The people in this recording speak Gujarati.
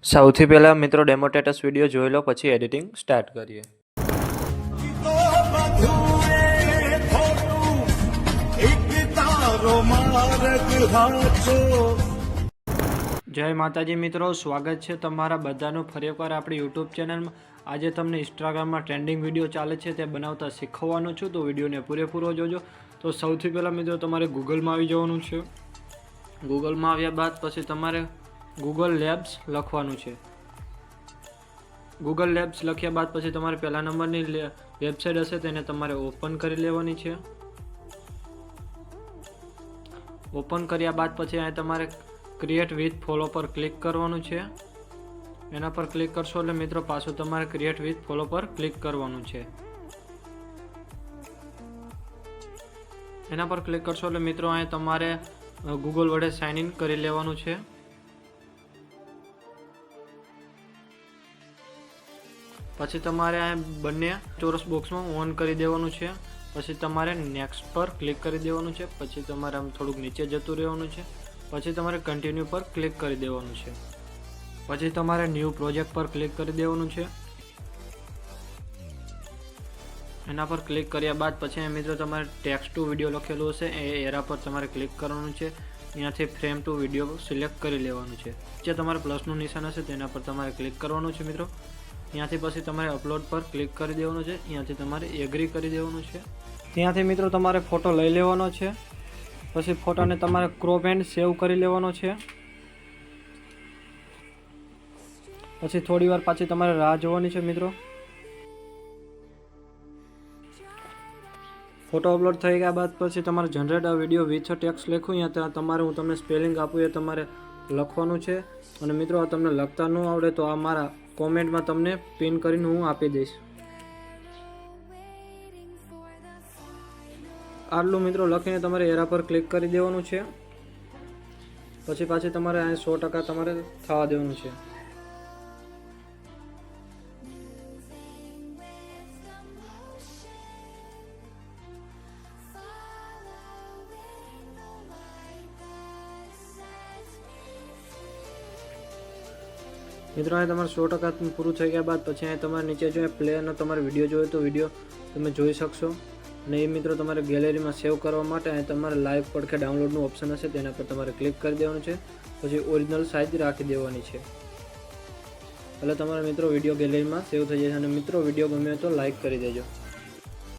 સૌથી પહેલાં મિત્રો ડેમો સ્ટેટસ વિડીયો જોઈ લો, પછી એડિટિંગ સ્ટાર્ટ કરીએ. જય માતાજી મિત્રો, સ્વાગત છે તમારા બધાનું ફરી એકવાર આપણી યુટ્યુબ ચેનલમાં. આજે તમને ઇન્સ્ટાગ્રામમાં ટ્રેન્ડિંગ વિડીયો ચાલે છે તે બનાવતા શીખવવાનું છું, તો વિડીયોને પૂરેપૂરો જોજો. તો સૌથી પહેલાં મિત્રો તમારે ગૂગલમાં આવી જવાનું છે. ગૂગલમાં આવ્યા બાદ પછી તમારે ગૂગલ લેબ્સ લખવાનું છે. ગૂગલ લેબ્સ લખ્યા બાદ પછી તમારે પહેલા નંબરની વેબસાઇટ હશે તેને તમારે ઓપન કરી લેવાની છે. ઓપન કર્યા બાદ પછી અહીં તમારે ક્રિએટ વિથ ફોલો પર ક્લિક કરવાનું છે. એના પર ક્લિક કરશો એટલે મિત્રો પાછું તમારે ક્રિએટ વિથ ફોલો પર ક્લિક કરવાનું છે. એના પર ક્લિક કરશો એટલે મિત્રો અહીં તમારે ગૂગલ વડે સાઇન ઇન કરી લેવાનું છે. પછી તમારે આ બંને ચોરસ બોક્સમાં ઓન કરી દેવાનું છે. પછી તમારે નેક્સ્ટ પર ક્લિક કરી દેવાનું છે. પછી તમારે આમ થોડુંક નીચે જતું રહેવાનું છે. પછી તમારે કન્ટિન્યુ પર ક્લિક કરી દેવાનું છે. પછી તમારે ન્યૂ પ્રોજેક્ટ પર ક્લિક કરી દેવાનું છે. એના પર ક્લિક કર્યા બાદ પછી મિત્રો તમારે ટેક્સ્ટ ટુ વિડીયો લખેલું હશે એ એરા પર તમારે ક્લિક કરવાનું છે. ત્યાંથી ફ્રેમ ટુ વિડીયો સિલેક્ટ કરી લેવાનું છે. જે તમારે પ્લસનું નિશાન હશે તેના પર તમારે ક્લિક કરવાનું છે મિત્રો. ત્યાંથી પછી તમારે અપલોડ પર ક્લિક કરી દેવાનું છે. ત્યાંથી તમારે એગ્રી કરી દેવાનું છે. ત્યાંથી મિત્રો તમારે ફોટો લઈ લેવાનો છે. પછી ફોટોને તમારે ક્રોપ એન્ડ સેવ કરી લેવાનો છે. પછી થોડી વાર પાછી તમારે રાહ જોવાની છે મિત્રો. ફોટો અપલોડ થઈ ગયા બાદ પછી તમારે જનરેટ આ વિડીયો વિથ ટેક્સ્ટ લખ્યું ત્યાં તમારે હું તમને સ્પેલિંગ આપું એ તમારે લખવાનું છે. અને મિત્રો આ તમને લખતા ન આવડે તો આ મારા કોમેન્ટમાં તમને પિન કરીને હું આપી દઈશ. આટલું મિત્રો લખીને તમારે એરા પર ક્લિક કરી દેવાનું છે. પછી પાછી તમારે અહીં 100% તમારે થવા દેવાનું છે. મિત્રો અહીં તમારે 100% પૂરું થઈ ગયા બાદ પછી અહીં તમારે નીચે જો પ્લે અને તમારે વિડીયો જોઈએ તો વિડીયો તમે જોઈ શકશો. અને એ મિત્રો તમારે ગેલેરીમાં સેવ કરવા માટે અહીં તમારે લાઈવ પડખે ડાઉનલોડનું ઓપ્શન હશે તેના પર તમારે ક્લિક કરી દેવાનું છે. પછી ઓરિજિનલ સાઇઝ રાખી દેવાની છે. એટલે તમારા મિત્રો વિડીયો ગેલેરીમાં સેવ થઈ જશે. અને મિત્રો વિડીયો ગમે તો લાઈક કરી દેજો.